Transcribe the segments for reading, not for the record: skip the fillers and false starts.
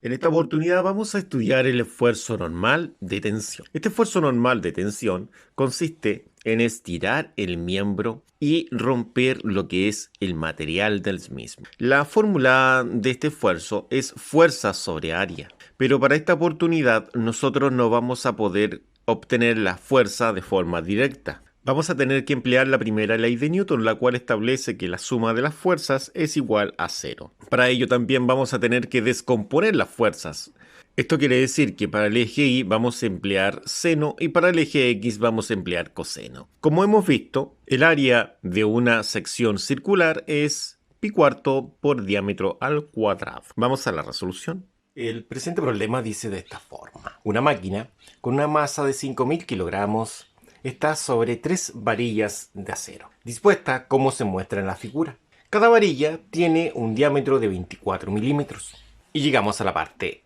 En esta oportunidad vamos a estudiar el esfuerzo normal de tensión. Este esfuerzo normal de tensión consiste en estirar el miembro y romper lo que es el material del mismo. La fórmula de este esfuerzo es fuerza sobre área, pero para esta oportunidad nosotros no vamos a poder obtener la fuerza de forma directa. Vamos a tener que emplear la primera ley de Newton, la cual establece que la suma de las fuerzas es igual a cero. Para ello también vamos a tener que descomponer las fuerzas. Esto quiere decir que para el eje Y vamos a emplear seno y para el eje X vamos a emplear coseno. Como hemos visto, el área de una sección circular es pi cuarto por diámetro al cuadrado. Vamos a la resolución. El presente problema dice de esta forma. Una máquina con una masa de 5.000 kilogramos está sobre 3 varillas de acero, dispuesta como se muestra en la figura. Cada varilla tiene un diámetro de 24 milímetros. Y llegamos a la parte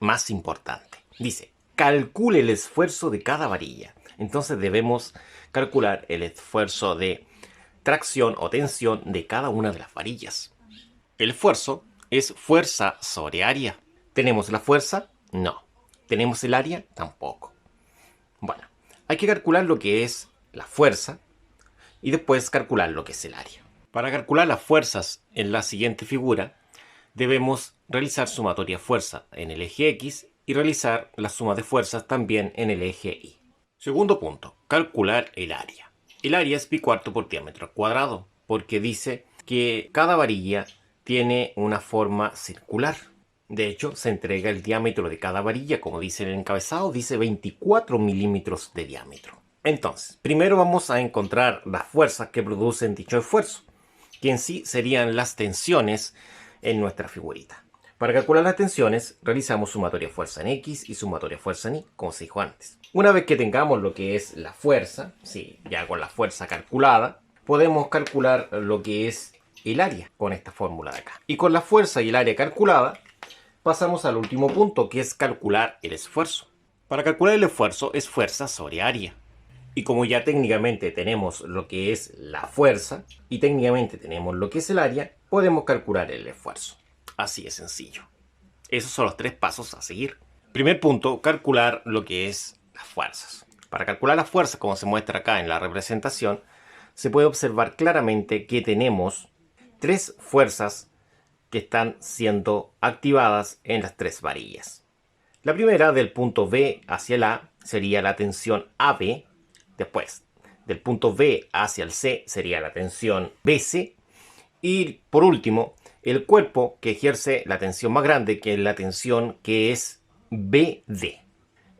más importante. Dice, calcule el esfuerzo de cada varilla. Entonces debemos calcular el esfuerzo de tracción o tensión de cada una de las varillas. El esfuerzo es fuerza sobre área. ¿Tenemos la fuerza? No. ¿Tenemos el área? Tampoco. Bueno, hay que calcular lo que es la fuerza y después calcular lo que es el área. Para calcular las fuerzas en la siguiente figura, debemos realizar sumatoria fuerza en el eje X y realizar la suma de fuerzas también en el eje Y. Segundo punto, calcular el área. El área es pi cuarto por diámetro al cuadrado, porque dice que cada varilla tiene una forma circular. De hecho, se entrega el diámetro de cada varilla, como dice en el encabezado, dice 24 milímetros de diámetro. Entonces, primero vamos a encontrar las fuerzas que producen dicho esfuerzo, que en sí serían las tensiones en nuestra figurita. Para calcular las tensiones, realizamos sumatoria fuerza en X y sumatoria fuerza en Y, como se dijo antes. Una vez que tengamos lo que es la fuerza, sí, ya con la fuerza calculada, podemos calcular lo que es el área con esta fórmula de acá. Y con la fuerza y el área calculada, pasamos al último punto, que es calcular el esfuerzo. Para calcular el esfuerzo es fuerza sobre área. Y como ya técnicamente tenemos lo que es la fuerza y técnicamente tenemos lo que es el área, podemos calcular el esfuerzo. Así de sencillo. Esos son los 3 pasos a seguir. Primer punto, calcular lo que es las fuerzas. Para calcular las fuerzas, como se muestra acá en la representación, se puede observar claramente que tenemos 3 fuerzas que están siendo activadas en las 3 varillas. La primera, del punto B hacia el A, sería la tensión AB. Después, del punto B hacia el C, sería la tensión BC. Y por último, el cuerpo que ejerce la tensión más grande, que es la tensión que es BD.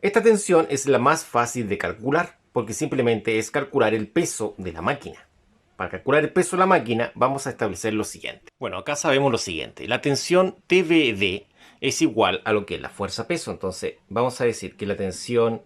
Esta tensión es la más fácil de calcular, porque simplemente es calcular el peso de la máquina. Para calcular el peso de la máquina vamos a establecer lo siguiente. Bueno, acá sabemos lo siguiente. La tensión TBD es igual a lo que es la fuerza peso. Entonces vamos a decir que la tensión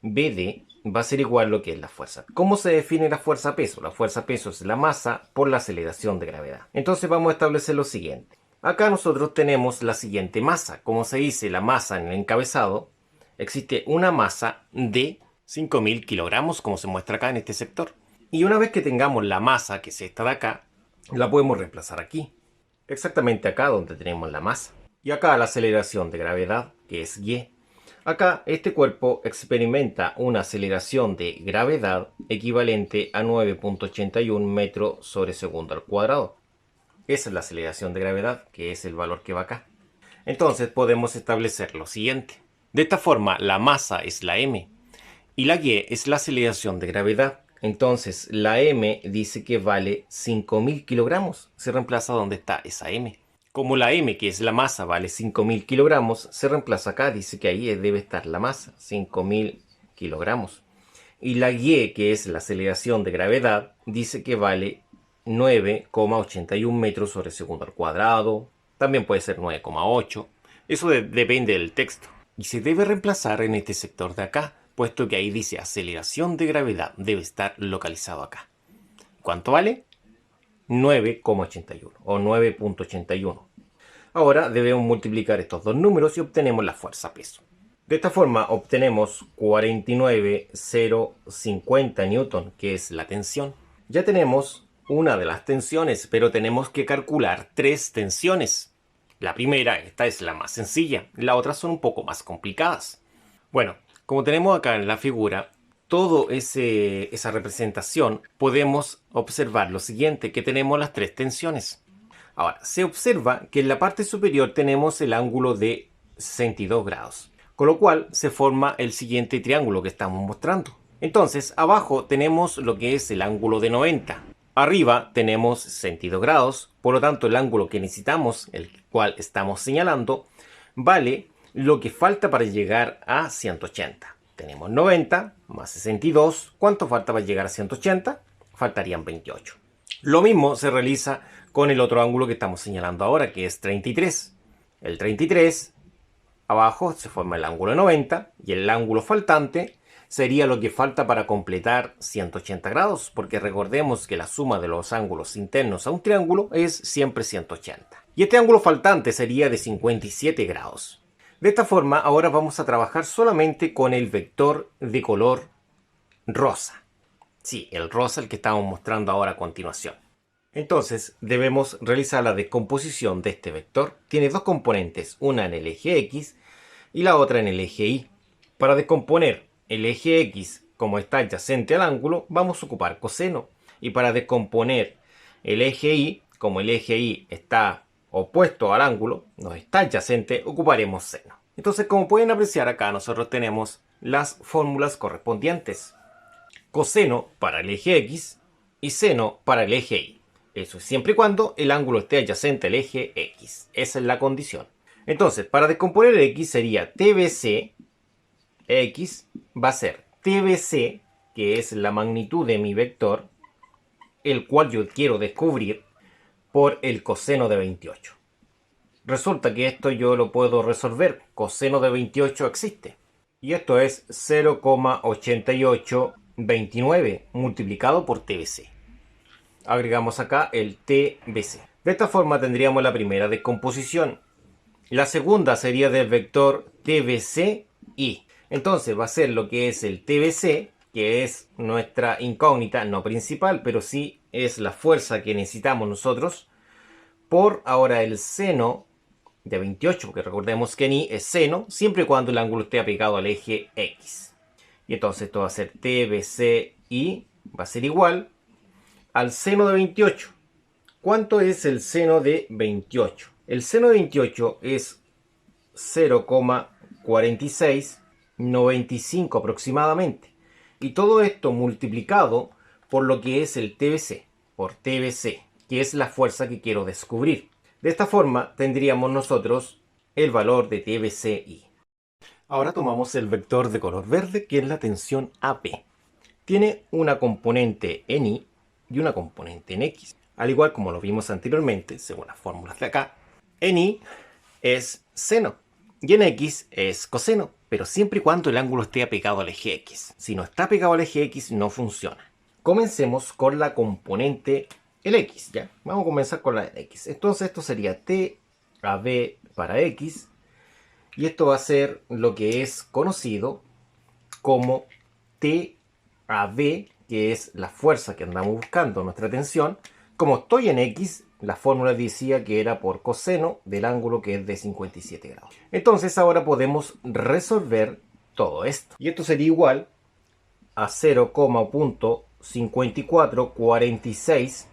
BD va a ser igual a lo que es la fuerza. ¿Cómo se define la fuerza peso? La fuerza peso es la masa por la aceleración de gravedad. Entonces vamos a establecer lo siguiente. Acá nosotros tenemos la siguiente masa. Como se dice la masa en el encabezado, existe una masa de 5.000 kilogramos, como se muestra acá en este sector. Y una vez que tengamos la masa, que es esta de acá, la podemos reemplazar aquí. Exactamente acá donde tenemos la masa. Y acá la aceleración de gravedad, que es Y. Acá este cuerpo experimenta una aceleración de gravedad equivalente a 9.81 metros sobre segundo al cuadrado. Esa es la aceleración de gravedad, que es el valor que va acá. Entonces podemos establecer lo siguiente. De esta forma, la masa es la m y la y es la aceleración de gravedad. Entonces la m dice que vale 5.000 kilogramos. Se reemplaza donde está esa m. Como la m, que es la masa, vale 5.000 kilogramos, se reemplaza acá. Dice que ahí debe estar la masa, 5.000 kilogramos. Y la y, que es la aceleración de gravedad, dice que vale 9,81 metros sobre segundo al cuadrado. También puede ser 9,8. Eso depende del texto. Y se debe reemplazar en este sector de acá, puesto que ahí dice aceleración de gravedad, debe estar localizado acá. ¿Cuánto vale? 9,81 o 9.81. Ahora debemos multiplicar estos dos números y obtenemos la fuerza peso. De esta forma obtenemos 49,050 newton, que es la tensión. Ya tenemos una de las tensiones, pero tenemos que calcular 3 tensiones. La primera, esta es la más sencilla, las otras son un poco más complicadas. Bueno, como tenemos acá en la figura, esa representación, podemos observar lo siguiente, que tenemos las tres tensiones. Ahora, se observa que en la parte superior tenemos el ángulo de 62 grados, con lo cual se forma el siguiente triángulo que estamos mostrando. Entonces, abajo tenemos lo que es el ángulo de 90. Arriba tenemos 62 grados, por lo tanto el ángulo que necesitamos, el cual estamos señalando, vale lo que falta para llegar a 180. Tenemos 90 más 62. ¿Cuánto falta para llegar a 180? Faltarían 28. Lo mismo se realiza con el otro ángulo que estamos señalando ahora, que es 33. El 33, abajo se forma el ángulo de 90 y el ángulo faltante sería lo que falta para completar 180 grados, porque recordemos que la suma de los ángulos internos a un triángulo es siempre 180. Y este ángulo faltante sería de 57 grados. De esta forma, ahora vamos a trabajar solamente con el vector de color rosa. Sí, el rosa, el que estamos mostrando ahora a continuación. Entonces, debemos realizar la descomposición de este vector. Tiene dos componentes, una en el eje X y la otra en el eje Y. Para descomponer el eje X como está adyacente al ángulo, vamos a ocupar coseno. Y para descomponer el eje Y, como el eje Y está opuesto al ángulo, no está adyacente, ocuparemos seno. Entonces, como pueden apreciar acá, nosotros tenemos las fórmulas correspondientes. Coseno para el eje X y seno para el eje Y. Eso es siempre y cuando el ángulo esté adyacente al eje X. Esa es la condición. Entonces, para descomponer el X sería TBC. X va a ser TBC, que es la magnitud de mi vector, el cual yo quiero descubrir, por el coseno de 28. Resulta que esto yo lo puedo resolver. Coseno de 28 existe. Y esto es 0,8829 multiplicado por TBC. Agregamos acá el TBC. De esta forma tendríamos la primera descomposición. La segunda sería del vector TBCI. Entonces va a ser lo que es el TBC, que es nuestra incógnita, no principal, pero sí es la fuerza que necesitamos nosotros, por ahora el seno de 28, porque recordemos que ni es seno, siempre y cuando el ángulo esté apegado al eje X. Y entonces esto va a ser TBCI, va a ser igual al seno de 28. ¿Cuánto es el seno de 28? El seno de 28 es 0,4695 aproximadamente. Y todo esto multiplicado por lo que es el TBC, por TBC, que es la fuerza que quiero descubrir. De esta forma tendríamos nosotros el valor de TBCI. Ahora tomamos el vector de color verde, que es la tensión AP. Tiene una componente en Y y una componente en X. Al igual como lo vimos anteriormente, según las fórmulas de acá, en Y es seno y en X es coseno, pero siempre y cuando el ángulo esté apegado al eje X. Si no está pegado al eje X, no funciona. Comencemos con la componente el X, ¿ya? Vamos a comenzar con la X. Entonces esto sería TAB para X, y esto va a ser lo que es conocido como TAB, que es la fuerza que andamos buscando, nuestra tensión. Como estoy en X, la fórmula decía que era por coseno del ángulo, que es de 57 grados. Entonces ahora podemos resolver todo esto. Y esto sería igual a 0,5446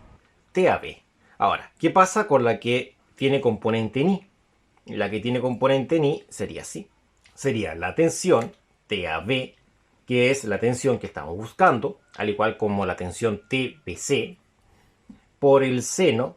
TAB. Ahora, ¿qué pasa con la que tiene componente en Y? La que tiene componente en Y sería así. Sería la tensión TAB, que es la tensión que estamos buscando, al igual como la tensión TBC, por el seno,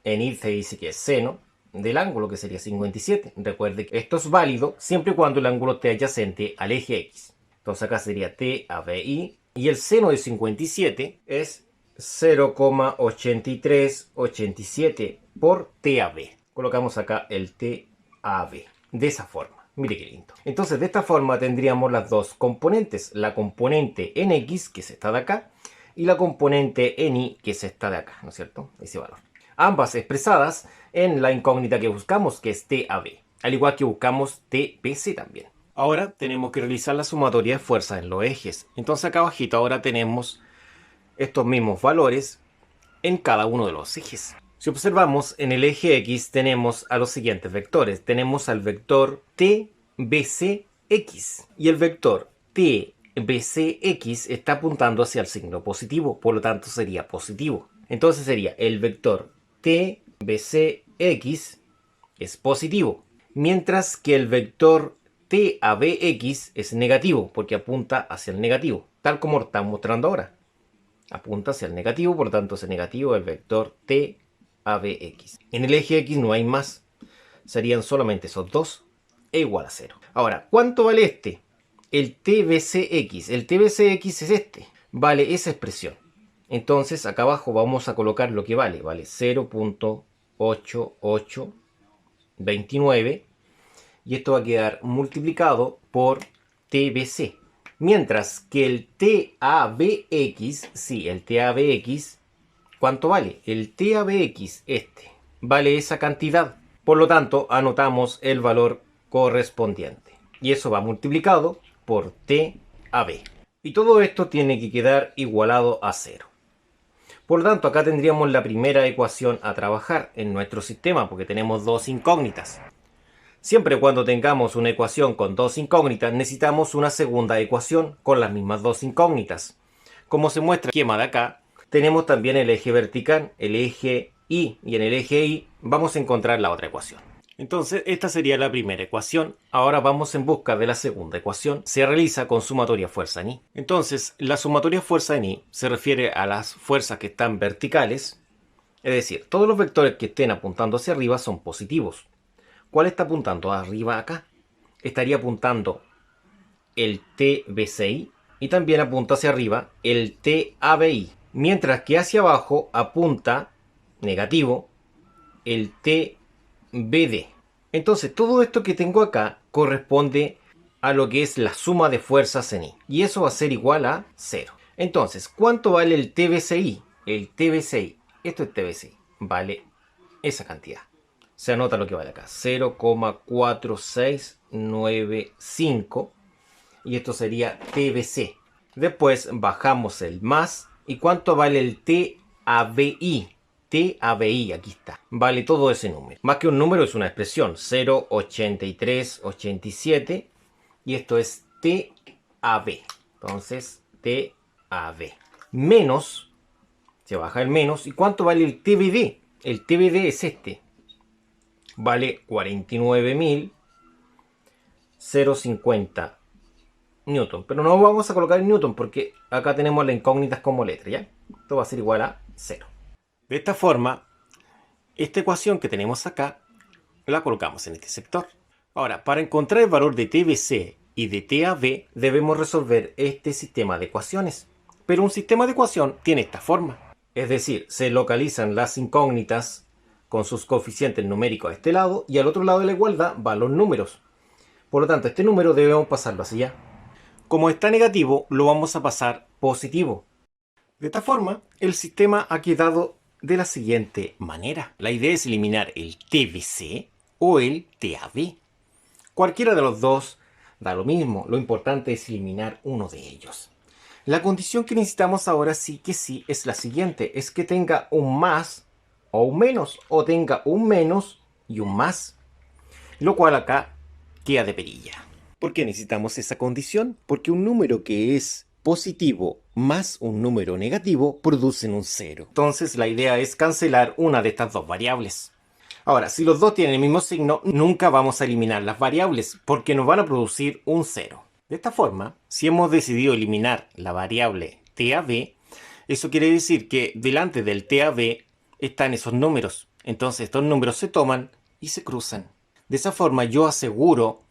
en Y se dice que es seno, del ángulo, que sería 57. Recuerde que esto es válido siempre y cuando el ángulo esté adyacente al eje X. Entonces acá sería TABI, y el seno de 57 es 0,8387 por TAB. Colocamos acá el TAB de esa forma. Mire qué lindo. Entonces de esta forma tendríamos las dos componentes. La componente en X, que es esta de acá, y la componente en Y, que es esta de acá, ¿no es cierto? Ese valor. Ambas expresadas en la incógnita que buscamos, que es TAB. Al igual que buscamos TBC también. Ahora tenemos que realizar la sumatoria de fuerzas en los ejes. Entonces acá abajito ahora tenemos estos mismos valores en cada uno de los ejes. Si observamos en el eje X tenemos a los siguientes vectores. Tenemos al vector TBCX y el vector TBCX está apuntando hacia el signo positivo, por lo tanto sería positivo. Entonces sería el vector TBCX es positivo, mientras que el vector TABX es negativo porque apunta hacia el negativo, tal como estamos mostrando ahora. Apunta hacia el negativo, por lo tanto ese negativo es el vector TABX. En el eje X no hay más, serían solamente esos dos e igual a 0. Ahora, ¿cuánto vale este? El TBCX. El TBCX es este, vale esa expresión. Entonces acá abajo vamos a colocar lo que vale. Vale 0.8829 y esto va a quedar multiplicado por TBC. Mientras que el TABX, sí, el TABX, ¿cuánto vale? El TABX, este, vale esa cantidad. Por lo tanto, anotamos el valor correspondiente. Y eso va multiplicado por TAB. Y todo esto tiene que quedar igualado a 0. Por lo tanto, acá tendríamos la primera ecuación a trabajar en nuestro sistema, porque tenemos dos incógnitas. Siempre y cuando tengamos una ecuación con dos incógnitas, necesitamos una segunda ecuación con las mismas dos incógnitas. Como se muestra en el esquema de acá, tenemos también el eje vertical, el eje Y, y en el eje Y vamos a encontrar la otra ecuación. Entonces, esta sería la primera ecuación. Ahora vamos en busca de la segunda ecuación. Se realiza con sumatoria fuerza en I. Entonces, la sumatoria fuerza en I se refiere a las fuerzas que están verticales. Es decir, todos los vectores que estén apuntando hacia arriba son positivos. ¿Cuál está apuntando arriba acá? Estaría apuntando el TBCI y también apunta hacia arriba el TABI. Mientras que hacia abajo apunta negativo el TBD. Entonces todo esto que tengo acá corresponde a lo que es la suma de fuerzas en I. Y eso va a ser igual a 0. Entonces, ¿cuánto vale el TBCI? El TBCI, esto es TBCI, vale esa cantidad. Se anota lo que vale acá, 0,4695 y esto sería TBC. Después bajamos el más. ¿Y cuánto vale el TABI? TABI, aquí está. Vale todo ese número. Más que un número es una expresión, 0,8387 y esto es TAB. Entonces, TAB. Menos, se baja el menos. ¿Y cuánto vale el TBD? El TBD es este. Vale 49.050 newton. Pero no vamos a colocar en newton porque acá tenemos las incógnitas como letra, ¿ya? Esto va a ser igual a 0. De esta forma, esta ecuación que tenemos acá, la colocamos en este sector. Ahora, para encontrar el valor de TBC y de TAB, debemos resolver este sistema de ecuaciones. Pero un sistema de ecuación tiene esta forma. Es decir, se localizan las incógnitas con sus coeficientes numéricos a este lado y al otro lado de la igualdad van los números. Por lo tanto, este número debemos pasarlo hacia allá. Como está negativo, lo vamos a pasar positivo. De esta forma, el sistema ha quedado de la siguiente manera. La idea es eliminar el TBC o el TAB. Cualquiera de los dos da lo mismo. Lo importante es eliminar uno de ellos. La condición que necesitamos ahora sí que sí es la siguiente. Es que tenga un más o un menos, o tenga un menos y un más, lo cual acá queda de perilla. ¿Por qué necesitamos esa condición? Porque un número que es positivo más un número negativo producen un 0. Entonces la idea es cancelar una de estas dos variables. Ahora, si los dos tienen el mismo signo, nunca vamos a eliminar las variables porque nos van a producir un 0. De esta forma, si hemos decidido eliminar la variable TAB, eso quiere decir que delante del TAB están esos números. Entonces estos números se toman y se cruzan. De esa forma yo aseguro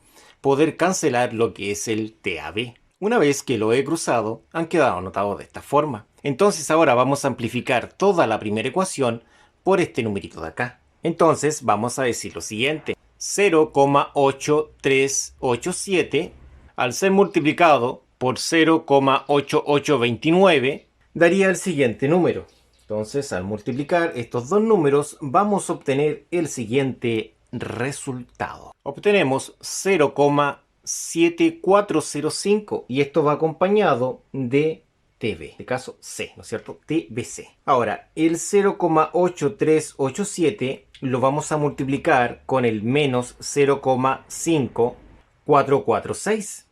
poder cancelar lo que es el TAB. Una vez que lo he cruzado, han quedado anotados de esta forma. Entonces ahora vamos a amplificar toda la primera ecuación por este numerito de acá. Entonces vamos a decir lo siguiente. 0,8387 al ser multiplicado por 0,8829 daría el siguiente número. Entonces, al multiplicar estos dos números, vamos a obtener el siguiente resultado. Obtenemos 0,7405 y esto va acompañado de TV, en este caso C, ¿no es cierto? TBC. Ahora, el 0,8387 lo vamos a multiplicar con el menos 0,5446,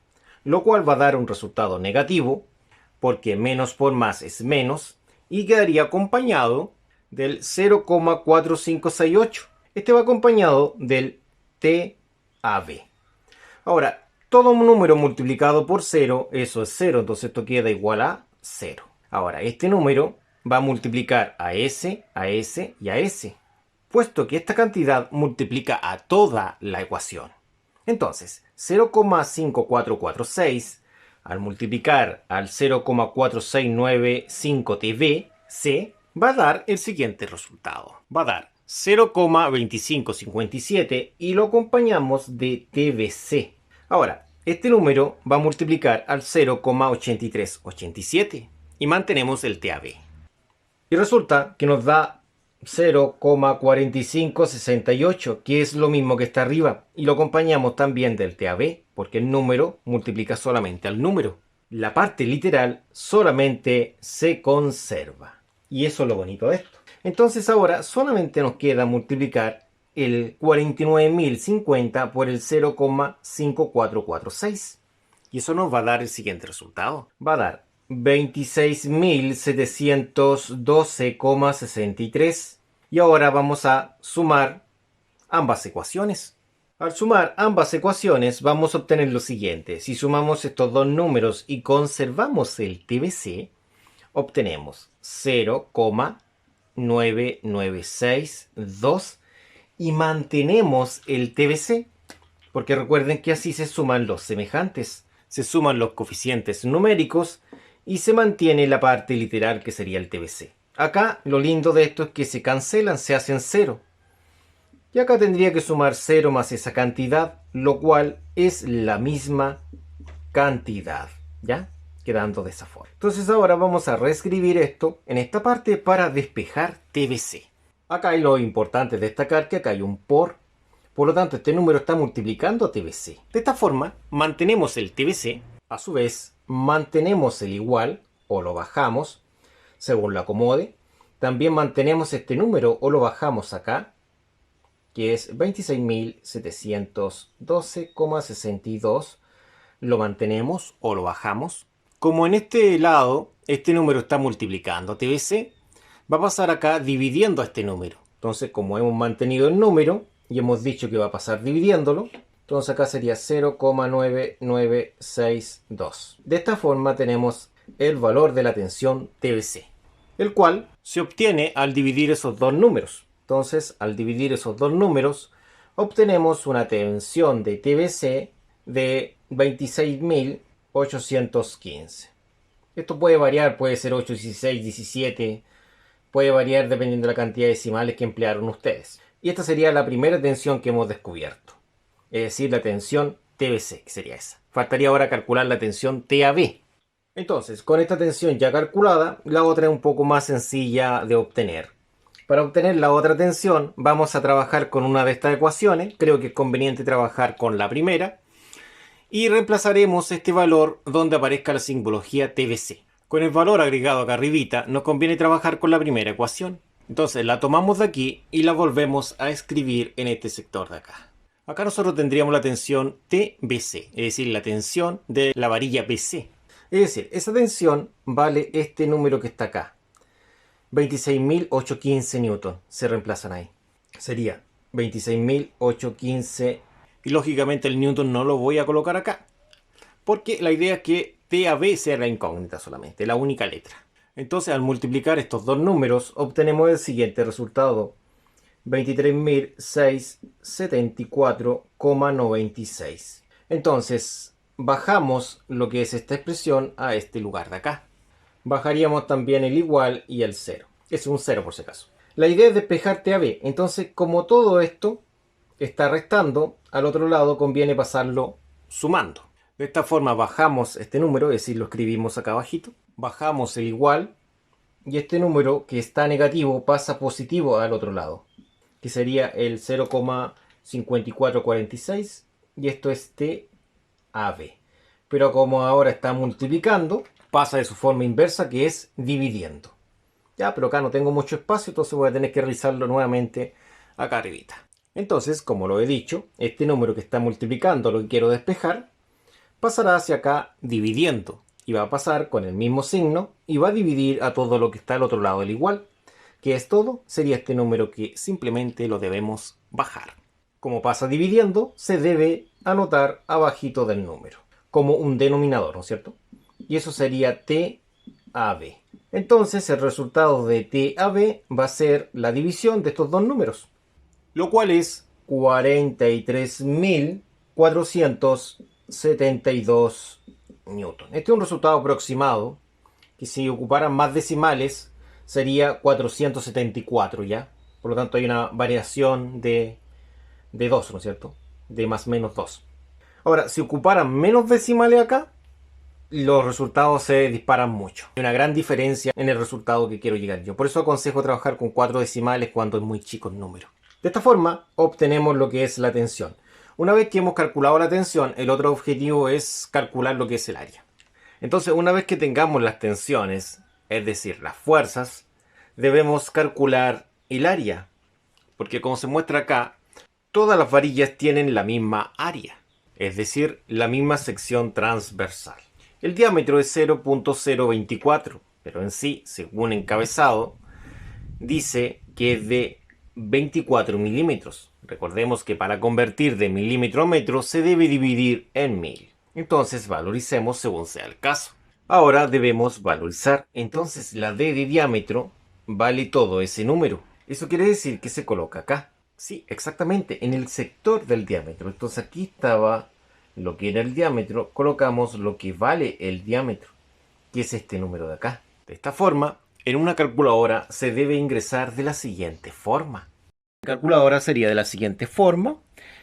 lo cual va a dar un resultado negativo, porque menos por más es menos, y quedaría acompañado del 0,4568. Este va acompañado del TAB. Ahora, todo un número multiplicado por 0, eso es 0, entonces esto queda igual a 0. Ahora, este número va a multiplicar a S y a S, puesto que esta cantidad multiplica a toda la ecuación. Entonces, 0,5446 al multiplicar al 0,4695 TBC va a dar el siguiente resultado. Va a dar 0,2557 y lo acompañamos de TBC. Ahora, este número va a multiplicar al 0,8387 y mantenemos el TAB. Y resulta que nos da 0,4568, que es lo mismo que está arriba, y lo acompañamos también del TAB, porque el número multiplica solamente al número. La parte literal solamente se conserva. Y eso es lo bonito de esto. Entonces ahora solamente nos queda multiplicar el 49.050 por el 0,5446. Y eso nos va a dar el siguiente resultado. Va a dar 26.712,63. Y ahora vamos a sumar ambas ecuaciones. Al sumar ambas ecuaciones vamos a obtener lo siguiente. Si sumamos estos dos números y conservamos el TBC, obtenemos 0,9962 y mantenemos el TBC, porque recuerden que así se suman los semejantes, se suman los coeficientes numéricos y se mantiene la parte literal que sería el TBC. Acá lo lindo de esto es que se cancelan, se hacen 0. Y acá tendría que sumar 0 más esa cantidad, lo cual es la misma cantidad, ¿ya? Quedando de esa forma. Entonces ahora vamos a reescribir esto en esta parte para despejar TBC. Acá hay lo importante destacar que acá hay un por lo tanto este número está multiplicando TBC. De esta forma mantenemos el TBC, a su vez mantenemos el igual o lo bajamos según lo acomode. También mantenemos este número o lo bajamos acá, que es 26.712,62. Lo mantenemos o lo bajamos. Como en este lado este número está multiplicando TBC, va a pasar acá dividiendo a este número. Entonces, como hemos mantenido el número y hemos dicho que va a pasar dividiéndolo, entonces acá sería 0,9962. De esta forma tenemos el valor de la tensión TBC, el cual se obtiene al dividir esos dos números. Entonces, al dividir esos dos números, obtenemos una tensión de TBC de 26.815. Esto puede variar, puede ser 8, 16, 17, puede variar dependiendo de la cantidad de decimales que emplearon ustedes. Y esta sería la primera tensión que hemos descubierto, es decir, la tensión TBC, que sería esa. Faltaría ahora calcular la tensión TAB. Entonces, con esta tensión ya calculada, la otra es un poco más sencilla de obtener. Para obtener la otra tensión, vamos a trabajar con una de estas ecuaciones. Creo que es conveniente trabajar con la primera. Y reemplazaremos este valor donde aparezca la simbología TBC. Con el valor agregado acá arribita, nos conviene trabajar con la primera ecuación. Entonces la tomamos de aquí y la volvemos a escribir en este sector de acá. Acá nosotros tendríamos la tensión TBC, es decir, la tensión de la varilla BC. Es decir, esa tensión vale este número que está acá. 26.815 newton se reemplazan ahí. Sería 26.815 y lógicamente el newton no lo voy a colocar acá, porque la idea es que TAB sea la incógnita solamente, la única letra. Entonces al multiplicar estos dos números obtenemos el siguiente resultado: 23.674,96. Entonces bajamos lo que es esta expresión a este lugar de acá. Bajaríamos también el igual y el 0. Es un 0 por si acaso. La idea es despejar TAB. Entonces, como todo esto está restando, al otro lado conviene pasarlo sumando. De esta forma bajamos este número, es decir, lo escribimos acá abajito. Bajamos el igual y este número que está negativo pasa positivo al otro lado, que sería el 0,5446 y esto es TAB. Pero como ahora está multiplicando, pasa de su forma inversa, que es dividiendo. Ya, pero acá no tengo mucho espacio, entonces voy a tener que realizarlo nuevamente acá arribita. Entonces, como lo he dicho, este número que está multiplicando lo que quiero despejar, pasará hacia acá dividiendo. Y va a pasar con el mismo signo y va a dividir a todo lo que está al otro lado del igual. Que es todo, sería este número que simplemente lo debemos bajar. Como pasa dividiendo, se debe anotar abajito del número, como un denominador, ¿no es cierto? Y eso sería TAB. Entonces el resultado de TAB va a ser la división de estos dos números, lo cual es 43.472 newton. Este es un resultado aproximado, que si ocuparan más decimales sería 474 ya. Por lo tanto hay una variación de 2, ¿no es cierto? De más o menos 2. Ahora, si ocuparan menos decimales acá, los resultados se disparan mucho. Hay una gran diferencia en el resultado que quiero llegar yo. Por eso aconsejo trabajar con 4 decimales cuando es muy chico el número. De esta forma obtenemos lo que es la tensión. Una vez que hemos calculado la tensión, el otro objetivo es calcular lo que es el área. Entonces, una vez que tengamos las tensiones, es decir, las fuerzas, debemos calcular el área. Porque como se muestra acá, todas las varillas tienen la misma área, es decir, la misma sección transversal. El diámetro es 0.024, pero en sí, según encabezado, dice que es de 24 milímetros. Recordemos que para convertir de milímetro a metro se debe dividir en 1000. Entonces valoricemos según sea el caso. Ahora debemos valorizar. Entonces la D de diámetro vale todo ese número. Eso quiere decir que se coloca acá. Sí, exactamente, en el sector del diámetro. Entonces aquí estaba lo que era el diámetro. Colocamos lo que vale el diámetro, que es este número de acá. De esta forma, en una calculadora se debe ingresar de la siguiente forma. La calculadora sería de la siguiente forma.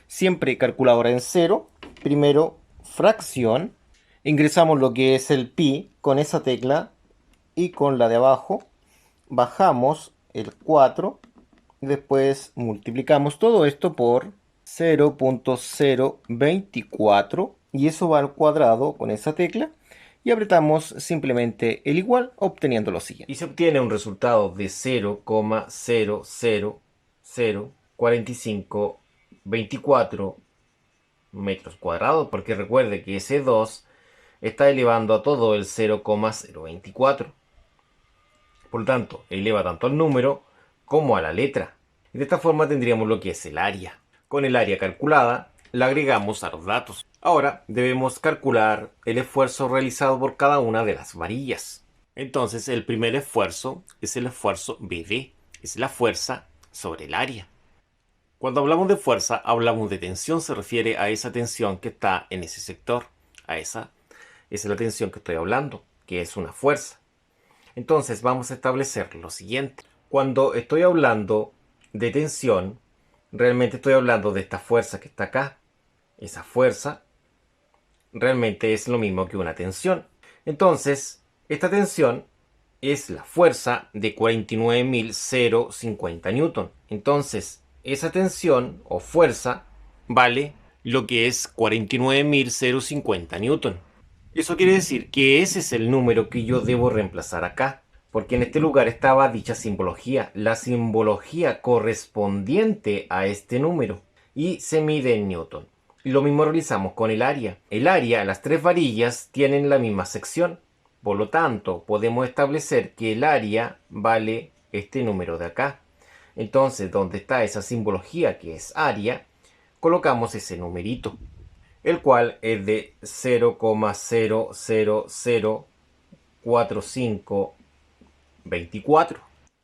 Siempre calculadora en cero. Primero fracción. Ingresamos lo que es el pi con esa tecla y con la de abajo bajamos el 4. Después multiplicamos todo esto por 0.024 y eso va al cuadrado con esa tecla y apretamos simplemente el igual obteniendo lo siguiente. Y se obtiene un resultado de 0,0004524 metros cuadrados, porque recuerde que ese 2 está elevando a todo el 0,024. Por lo tanto, eleva tanto al número como a la letra. Y de esta forma tendríamos lo que es el área. Con el área calculada, la agregamos a los datos. Ahora debemos calcular el esfuerzo realizado por cada una de las varillas. Entonces, el primer esfuerzo es el esfuerzo BD, es la fuerza sobre el área. Cuando hablamos de fuerza, hablamos de tensión, se refiere a esa tensión que está en ese sector. Esa es la tensión que estoy hablando, que es una fuerza. Entonces vamos a establecer lo siguiente. Cuando estoy hablando de tensión, realmente estoy hablando de esta fuerza que está acá. Esa fuerza realmente es lo mismo que una tensión. Entonces, esta tensión es la fuerza de 49.050 newton. Entonces, esa tensión o fuerza vale lo que es 49.050 newton. Eso quiere decir que ese es el número que yo debo reemplazar acá, porque en este lugar estaba dicha simbología, la simbología correspondiente a este número, y se mide en newton. Y lo mismo realizamos con el área. El área, las tres varillas tienen la misma sección, por lo tanto podemos establecer que el área vale este número de acá. Entonces, donde está esa simbología que es área, colocamos ese numerito, el cual es de 0,0004524.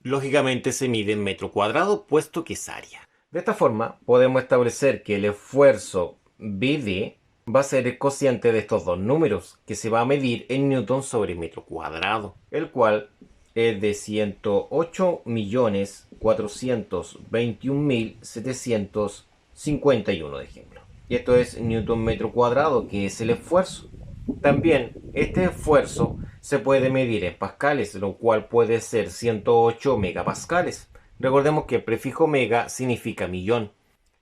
Lógicamente se mide en metro cuadrado, puesto que es área. De esta forma, podemos establecer que el esfuerzo BD va a ser el cociente de estos dos números, que se va a medir en newton sobre metro cuadrado, el cual es de 108.421.751 de ejemplo. Y esto es newton metro cuadrado, que es el esfuerzo. También este esfuerzo se puede medir en pascales, lo cual puede ser 108 megapascales. Recordemos que el prefijo mega significa millón.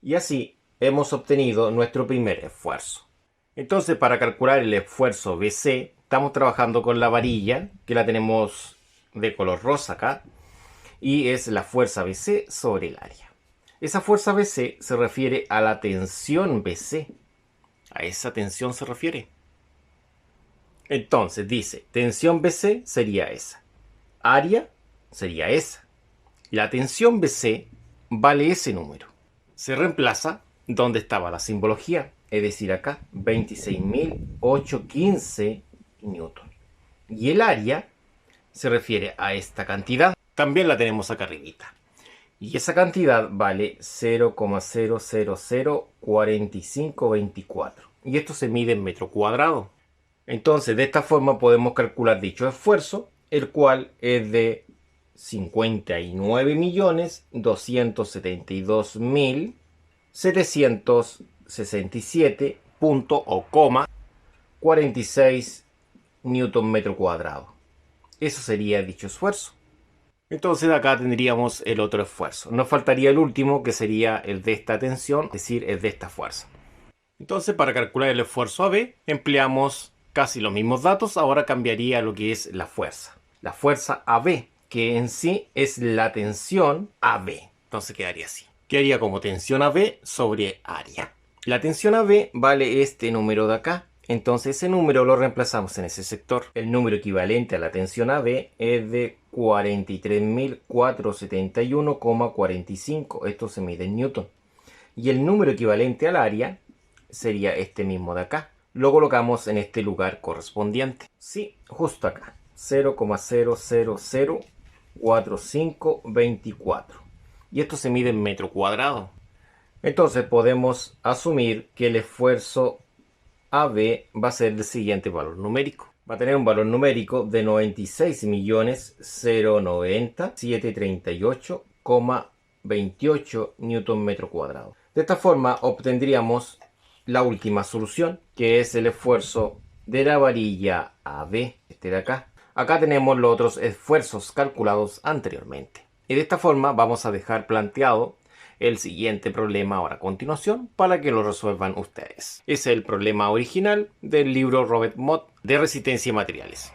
Y así hemos obtenido nuestro primer esfuerzo. Entonces, para calcular el esfuerzo BC, Estamos trabajando con la varilla, que la tenemos de color rosa acá, y es la fuerza BC sobre el área. Esa fuerza BC se refiere a la tensión BC. A esa tensión se refiere. Entonces dice, tensión BC sería esa. Área sería esa. La tensión BC vale ese número. Se reemplaza donde estaba la simbología, es decir, acá 26.815 newton. Y el área se refiere a esta cantidad. También la tenemos acá arribita. Y esa cantidad vale 0,0004524. Y esto se mide en metro cuadrado. Entonces, de esta forma podemos calcular dicho esfuerzo, el cual es de 59.272.767.46 newton metro cuadrado. Eso sería dicho esfuerzo. Entonces acá tendríamos el otro esfuerzo. Nos faltaría el último, que sería el de esta tensión, es decir, el de esta fuerza. Entonces, para calcular el esfuerzo AB, empleamos casi los mismos datos. Ahora cambiaría lo que es la fuerza. La fuerza AB, que en sí es la tensión AB. Entonces quedaría así. Quedaría como tensión AB sobre área. La tensión AB vale este número de acá. Entonces ese número lo reemplazamos en ese sector. El número equivalente a la tensión AB es de 43.471,45. Esto se mide en newton. Y el número equivalente al área sería este mismo de acá. Lo colocamos en este lugar correspondiente. Sí, justo acá. 0,0004524. Y esto se mide en metro cuadrado. Entonces podemos asumir que el esfuerzo AB va a ser el siguiente valor numérico. Va a tener un valor numérico de 96.090.738,28 newton metro cuadrado. De esta forma obtendríamos la última solución, que es el esfuerzo de la varilla AB, este de acá. Acá tenemos los otros esfuerzos calculados anteriormente. Y de esta forma vamos a dejar planteado el siguiente problema ahora a continuación para que lo resuelvan ustedes. Ese es el problema original del libro Robert Mott de resistencia y materiales.